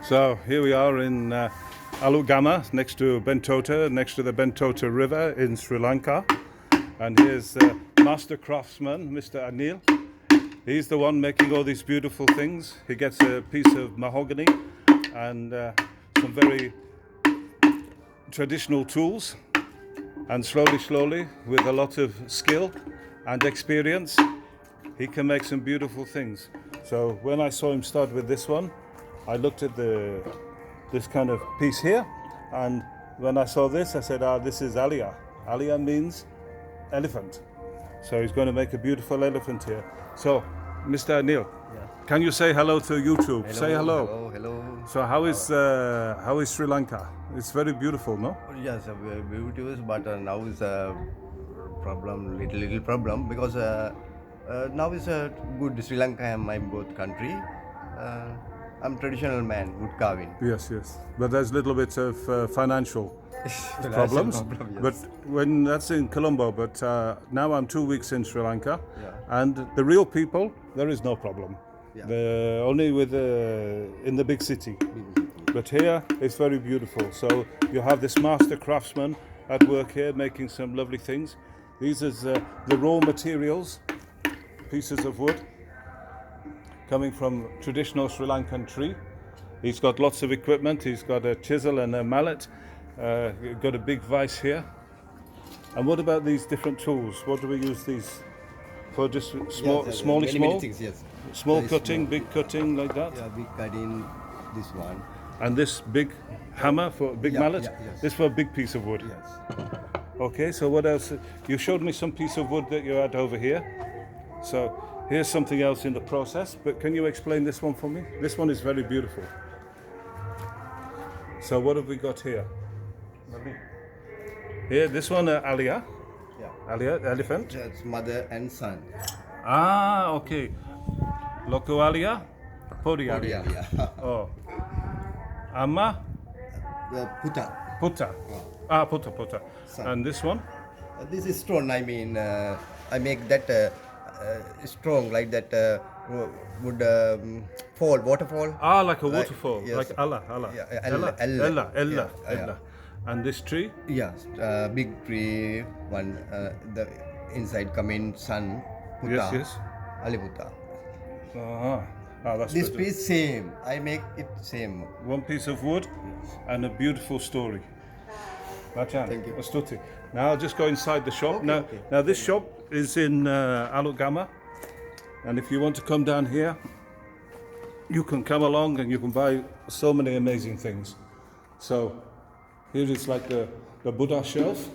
So here we are in Aluthgama, next to Bentota, next to the Bentota River in Sri Lanka. And here's master craftsman, Mr. Anil. He's the one making all these beautiful things. He gets a piece of mahogany and some very traditional tools. And slowly, with a lot of skill and experience, he can make some beautiful things. So when I saw him start with this one, I looked at this kind of piece here, and when I saw this, I said, this is Alia. Alia means elephant. So he's going to make a beautiful elephant here. So, Mr. Anil, can you say hello to YouTube? Hello, say hello. Hello. So how is Sri Lanka? It's very beautiful, no? Yes, beautiful, but now is a problem, little problem, because now is a good Sri Lanka and my both country. I'm traditional man, wood carving. Yes. But there's a little bit of financial problems. Yes. But when that's in Colombo, but now I'm 2 weeks in Sri Lanka, and the real people, there is no problem. Yeah. Only with in the big city. But here it's very beautiful. So you have this master craftsman at work here making some lovely things. These are the raw materials, pieces of wood coming from traditional Sri Lankan tree. He's got lots of equipment. He's got a chisel and a mallet. Got a big vise here. And what about these different tools? What do we use these for? Just small? Many things, yes. Small cutting, big cutting, like that? Yeah, big cutting, this one. And this big hammer for big mallet? Yes. This for a big piece of wood? Yes. Okay, so what else? You showed me some piece of wood that you had over here. So here's something else in the process, but can you explain this one for me? This one is very beautiful. So what have we got here? Here, this one, Alia. Yeah. Alia, elephant. Yes, mother and son. Okay. Loku Alia, Pori Alia. Oh. Amma? Puta. Puta. Puta. Son. And this one? This is stone, I mean, I make that strong, like that would fall, waterfall. Like a waterfall, yes. like Allah. Yeah, Ella. And this tree? Yes, big tree, one, the inside come in sun, Puta. Yes. Aliputa. That's This better. piece same, I make it same. One piece of wood and a beautiful story. Machan, Thank you. Astuti. Now I'll just go inside the shop. Now this shop is in Aluthgama, and if you want to come down here, you can come along and you can buy so many amazing things. So here is like the Buddha shelf,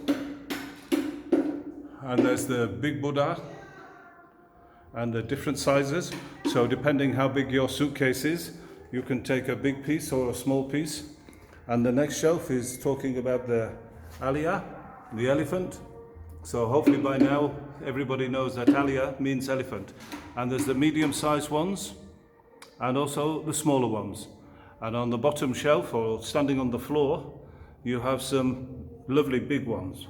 and there's the big Buddha and the different sizes. So depending how big your suitcase is, you can take a big piece or a small piece. And the next shelf is talking about the Alia, the elephant. So hopefully by now everybody knows that Alia means elephant. And there's the medium-sized ones and also the smaller ones. And on the bottom shelf, or standing on the floor, you have some lovely big ones.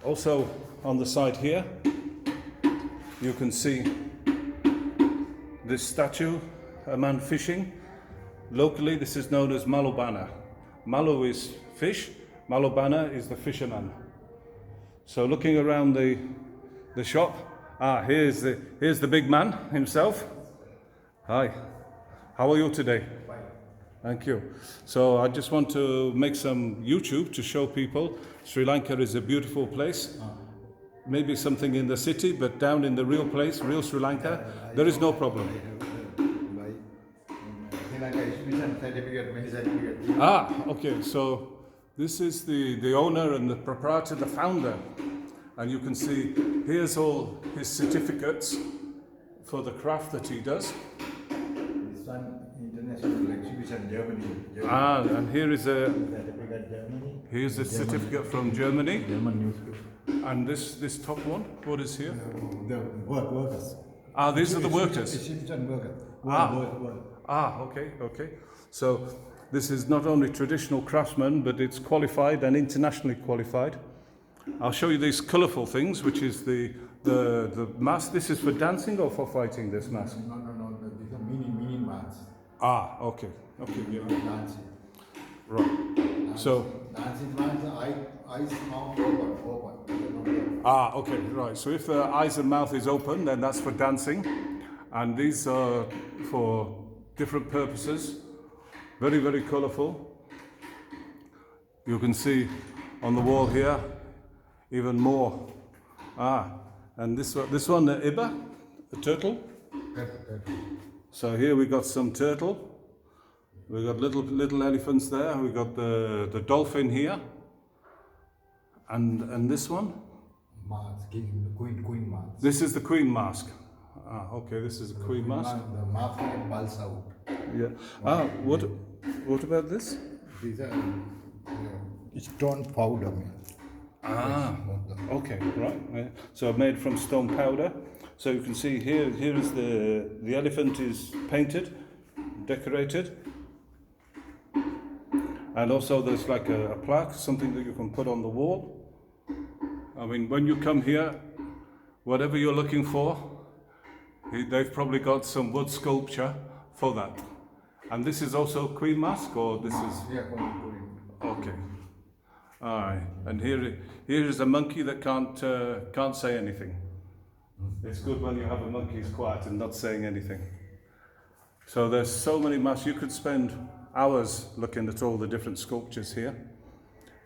Also on the side here, you can see this statue, a man fishing. Locally, this is known as Malobana. Malu is fish, Malobana is the fisherman. So looking around the shop, here's the big man himself. Hi, how are you today? Fine. Thank you. So I just want to make some YouTube to show people Sri Lanka is a beautiful place. Maybe something in the city, but down in the real place, real Sri Lanka, there is no problem. Okay, so this is the owner and the proprietor, the founder. And you can see here's all his certificates for the craft that he does. This one international exhibition Germany. And here's a certificate from Germany. German newspaper. And this top one, what is here? The workers. These are the workers. Exhibition workers. Okay. So this is not only traditional craftsmen, but it's qualified and internationally qualified. I'll show you these colourful things, which is the mask. This is for dancing or for fighting, this mask? No. These are mini masks. Okay. Okay, yeah. Dancing. Right. So, Dancing means eyes, mouth open. okay, right. So if the eyes and mouth is open, then that's for dancing. And these are for different purposes. Very, very colourful. You can see on the wall here, even more. And this one, the Iba, the turtle. So here we got some turtle. We got little elephants there. We got the dolphin here. And this one. Mask, queen mask. This is the queen mask. Okay, this is the queen mask. The mask pulse out. Yeah. What about this? These are stone powder. Okay, right. Yeah. So made from stone powder. So you can see here is the elephant is painted, decorated. And also there's like a plaque, something that you can put on the wall. I mean, when you come here, whatever you're looking for, they've probably got some wood sculpture for that. And this is also queen mask, or this is... Yeah, queen. Okay. All right. And here is a monkey that can't say anything. It's good when you have a monkey who's quiet and not saying anything. So there's so many masks. You could spend hours looking at all the different sculptures here.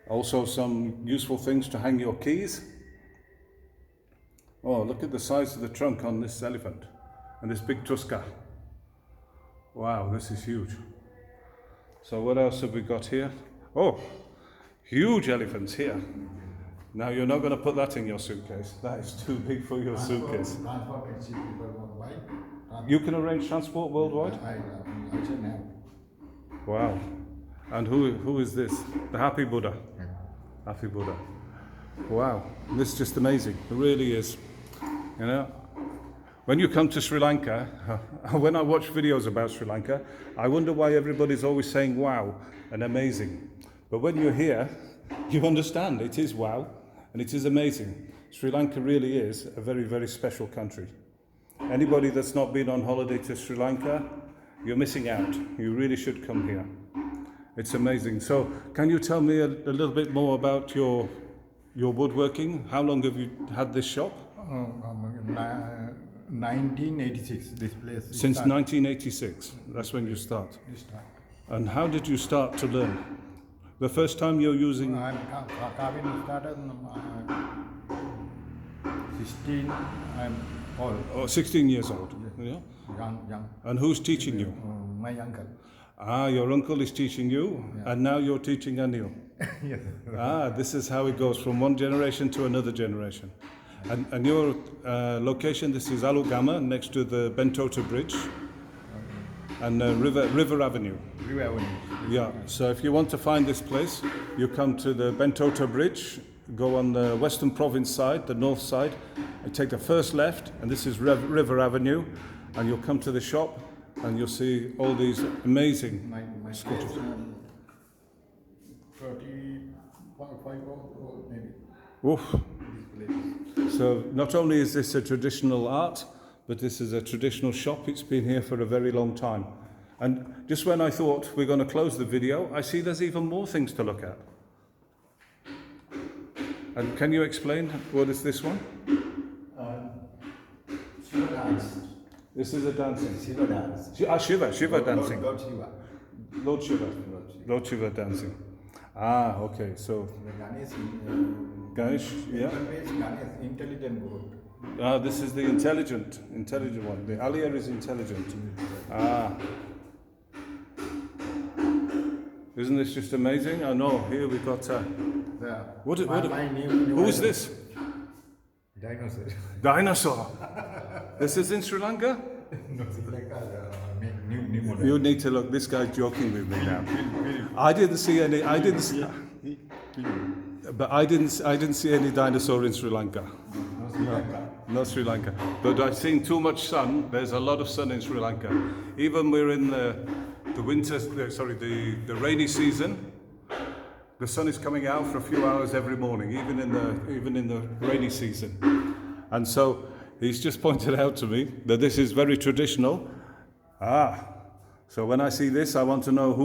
Also some useful things to hang your keys. Oh, look at the size of the trunk on this elephant and this big tuska. Wow, this is huge. So what else have we got here? Oh, huge elephants here. Now you're not going to put that in your suitcase. That is too big for your suitcase. Transport and ship people worldwide. You can arrange transport worldwide? I can have. Wow. And who is this? The Happy Buddha. Happy Buddha. Wow. This is just amazing. It really is. You know, when you come to Sri Lanka, when I watch videos about Sri Lanka, I wonder why everybody's always saying wow and amazing. But when you're here, you understand it is wow and it is amazing. Sri Lanka really is a very, very special country. Anybody that's not been on holiday to Sri Lanka, you're missing out. You really should come here. It's amazing. So can you tell me a little bit more about your woodworking? How long have you had this shop? 1986, this place. Since 1986. That's when you start. And how did you start to learn? The first time you're using... I'm carving started 16, I'm old. Oh, 16 years old. Yeah. Young. And who's teaching you? My uncle. Your uncle is teaching you, and now you're teaching Anil. Yes. This is how it goes from one generation to another generation. And your location, this is Aluthgama, next to the Bentota Bridge, and River Avenue. River Avenue. Yeah, so if you want to find this place, you come to the Bentota Bridge, go on the Western Province side, the north side, and take the first left, and this is River Avenue, and you'll come to the shop, and you'll see all these amazing My sculptures. 35 old maybe. Oof. This place. So not only is this a traditional art, but this is a traditional shop. It's been here for a very long time. And just when I thought we're going to close the video, I see there's even more things to look at. And can you explain what is this one? Shiva dance. This is a dancing. Shiva dance. Shiva dancing. Lord Shiva. Lord Shiva. Lord Shiva dancing. Okay. So The Ganesh. Ganesh, yeah. Ganesh, intelligent God. This is the intelligent one. The Aliyah is intelligent. Isn't this just amazing? I know. Here we've got. My name. Who is this? Dinosaur. Dinosaur. This is in Sri Lanka. No, it's like new model. You need to look. This guy's joking with me now. I didn't see any. But I didn't see any dinosaur in Sri Lanka. Not Sri Lanka. But I've seen too much sun. There's a lot of sun in Sri Lanka. Even we're in the winter. The rainy season. The sun is coming out for a few hours every morning, even in the rainy season. And so he's just pointed out to me that this is very traditional. So when I see this, I want to know who